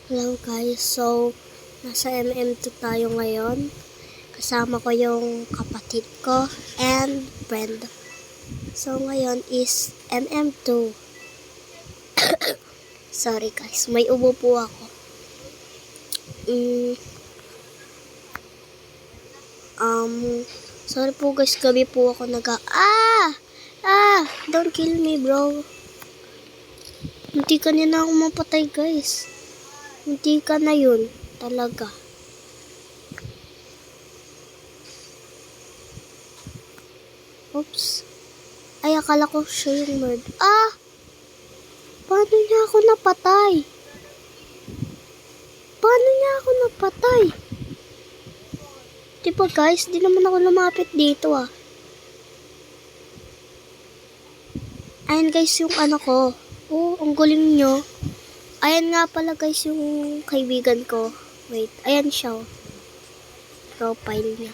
Hello guys, so nasa MM2 tayo ngayon. Kasama ko yung kapatid ko and friend. So ngayon is MM2. Sorry guys, may ubo po ako. Sorry po guys, gabi po ako don't kill me bro. Hindi ka na ako mapatay guys. Hindi ka na yun, talaga. Oops. Ay, akala ko siya yung murder. Paano niya ako napatay? Diba guys, di naman ako lumapit dito Ayan guys yung ano ko. Ang galing nyo. Ayan nga pala guys yung kaibigan ko. Wait, ayan siya Profile niya.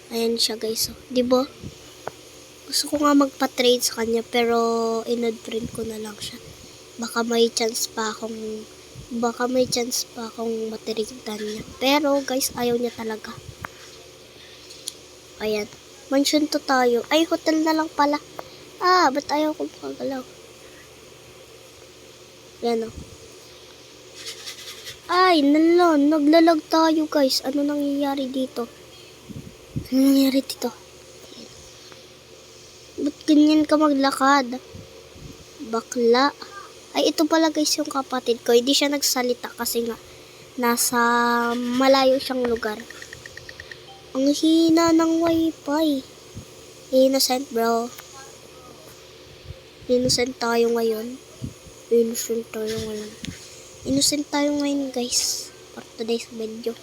Ayan siya guys Diba? Gusto ko nga magpa-trade sa kanya pero in-add friend ko na lang siya. Baka may chance pa akong matirigitan niya. Pero guys, ayaw niya talaga. Ayan. Mansion to tayo. Ay, hotel na lang pala. Ba't ayaw ko makagalaw? Yan Ay, naglalag tayo guys. Ano nangyayari dito? Ba't ganyan ka maglakad? Bakla. Ay, ito pala guys yung kapatid ko. Hindi siya nagsalita kasi nga nasa malayo siyang lugar. Ang hina ng wifi. Innocent bro. Innocent tayo ngayon guys. For today's video.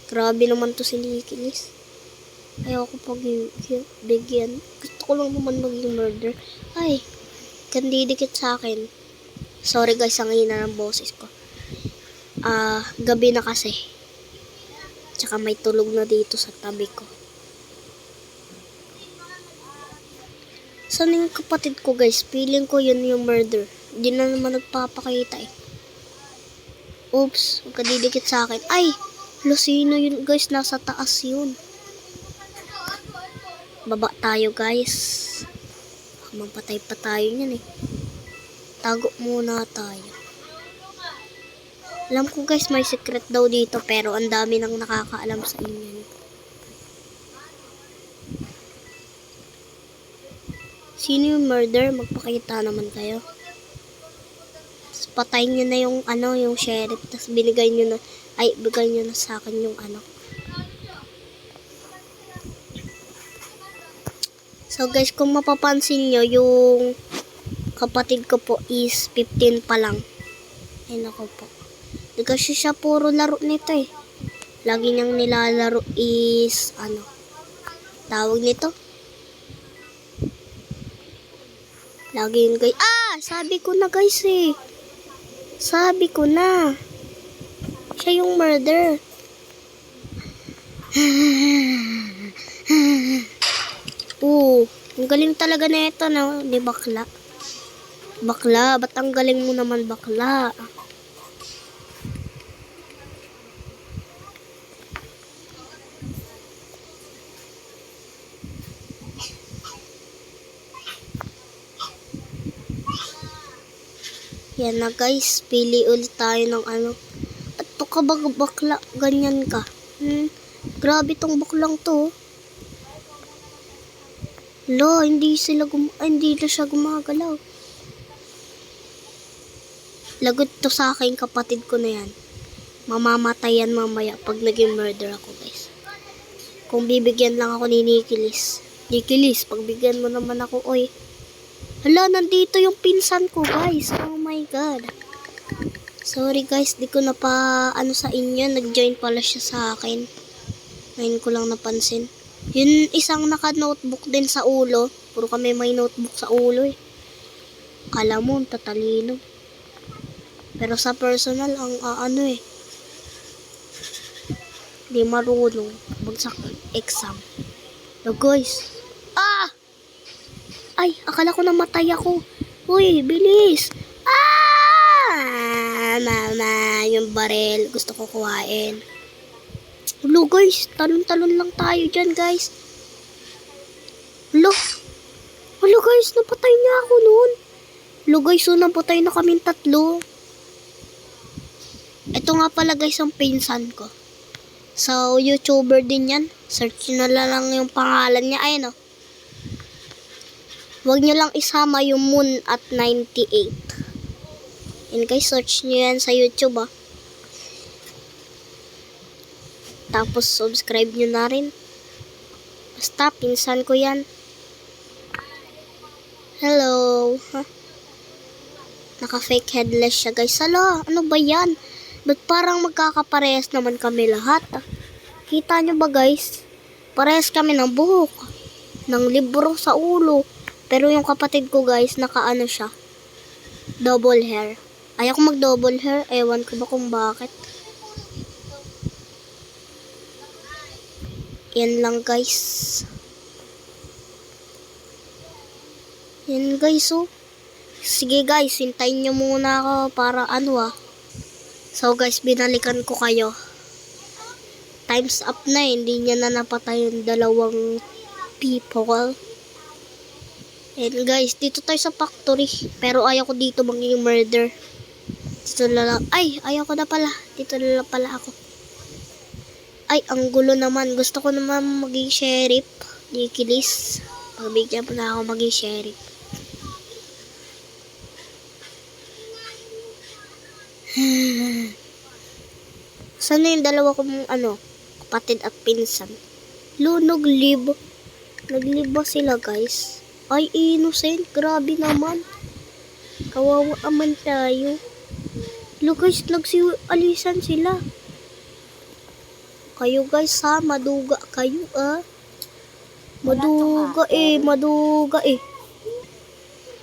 Grabe naman to si Nikilis. Ayaw ko pag bigyan. Gusto ko lang naman maging murder. Ay, kandidikit sa akin. Sorry guys, ang hina ng boses ko. Gabi na kasi. Tsaka may tulog na dito sa tabi ko. Saan yung kapatid ko guys? Feeling ko yun yung murder. Hindi na naman nagpapakita Oops, magkadidikit sa akin. Ay, sino yun guys? Nasa taas yun. Baba tayo guys. Mampatay pa tayo niyan Tago muna tayo. Alam ko guys may secret daw dito pero ang dami nang nakakaalam sa inyo. Sino yung murder? Magpakita naman kayo. Tapos patayin nyo na yung sheriff. Tapos bigay nyo na sa akin yung So guys, kung mapapansin nyo, yung kapatid ko po is 15 pa lang. Ayun ako po. Di kasi siya puro laro nito Lagi niyang nilalaro is tawag nito? Lagi yun guys. Sabi ko na guys Sabi ko na. Siya yung murder. Ang galing talaga na ito Di bakla. Bakla, ba't ang galing mo naman bakla? Yan na guys, pili ulit tayo ng At to ka bakla, ganyan ka. Grabe tong baklang to. Hindi na siya gumagalaw. Lagot to sa akin, kapatid ko na yan. Mamamatay yan mamaya pag naging murder ako guys. Kung bibigyan lang ako ni Nikilis. Nikilis, pagbigyan mo naman ako, oy. Nandito yung pinsan ko guys. Oh my god. Sorry guys, di ko na pa sa inyo. Nag-join pala siya sa akin. Ngayon ko lang napansin. Yun isang naka-notebook din sa ulo. Puro kami may notebook sa ulo Kala mo, tatalino. Pero sa personal, ang di marunong. Bagsak exam. So guys. Ay, akala ko namatay ako. Uy, bilis. Mama, yung barel. Gusto ko kuhain. Hello guys, talon-talon lang tayo dyan guys. Hello. Hello guys, napatay niya ako noon. Hello guys, so napatay na kaming tatlo. Ito nga pala guys ang pinsan ko. So, YouTuber din yan. Search nyo na lang yung pangalan niya. Ayun o. Huwag nyo lang isama yung Moon at 98. Yan guys, search nyo yan sa YouTube ah. Tapos subscribe nyo na rin. Basta, pinsan ko yan. Hello. Huh? Naka-fake headless siya guys. Hala, ano ba yan? Ba't parang magkakaparehas naman kami lahat ah? Kita nyo ba guys? Parehas kami ng buhok. Ng libro sa ulo. Pero yung kapatid ko guys, nakaano siya. Double hair. Ayaw ko mag-double hair. Ewan ko ba kung bakit. Yan lang guys. Yan guys oh. Sige guys, hintayin nyo muna ako para ano ah. So guys, binalikan ko kayo. Time's up na eh. Hindi niya na napatay yung dalawang people. And guys, dito tayo sa factory. Pero ayaw ko dito maging murder. Dito na lang. Ay, ayaw ko na pala. Dito na lang pala ako. Ay, ang gulo naman. Gusto ko naman maging sheriff. Di kilis. Pagbigyan mo na ako maging sheriff. Saan na yung dalawa kong kapatid at pinsan? Naglibo. Nagliba sila guys. Ay, innocent. Grabe naman. Kawawa naman tayo. Guys, nagsialisan sila. Kayo guys ha, maduga kayo ah. Maduga eh.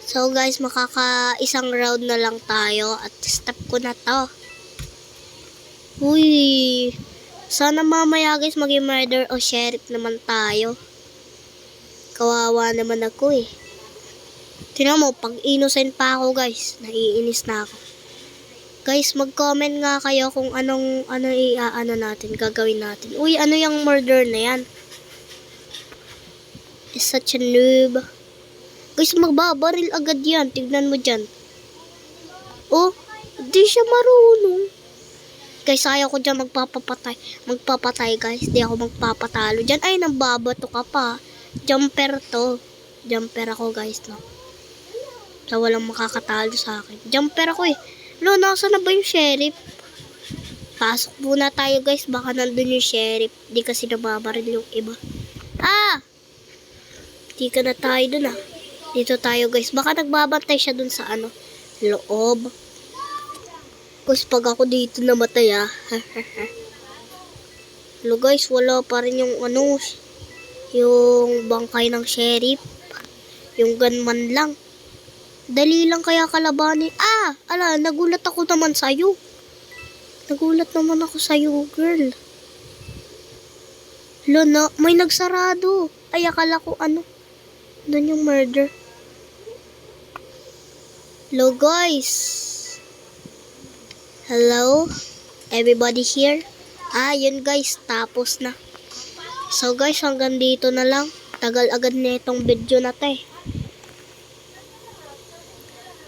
So guys, makaka-isang round na lang tayo at stop ko na to. Uy, sana mamaya guys maging murder o sheriff naman tayo. Kawawa naman ako eh. Tingnan mo, pag innocent pa ako guys, naiinis na ako. Guys, mag-comment nga kayo kung ano natin, gagawin natin. Uy, ano yung murder na yan? Is such a noob. Guys, magbabaril agad yan. Tignan mo dyan. Oh, di siya marunong. Guys, ayaw ko dyan magpapatay. Magpapatay, guys. Di ako magpapatalo dyan. Ay, nambabato ka pa. Jumper to. Jumper ako, guys, no? So, walang makakatalo sa akin. Jumper ako, eh. No, nasa na ba yung sheriff? Pasok muna tayo, guys. Baka nandun yung sheriff. Di kasi nababaril yung iba. Ah! Di ka na tayo dun, ah. Dito tayo guys. Baka nagbabantay siya dun sa loob. Kasi pag ako dito namatay ah. Hello guys, wala pa rin yung yung bangkay ng sheriff. Yung gunman lang. Dali lang kaya kalabanin. Ah! Ala, nagulat ako naman sa'yo. Nagulat naman ako sa'yo, girl. Hello na, may nagsarado. Ay, akala ko doon yung murder. Hello guys. Hello? Everybody here? Ah, yun guys. Tapos na. So guys, hanggang dito na lang. Tagal agad na itong video na to eh.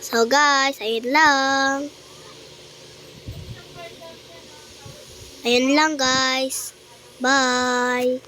So guys, ayun lang. Ayun lang guys. Bye.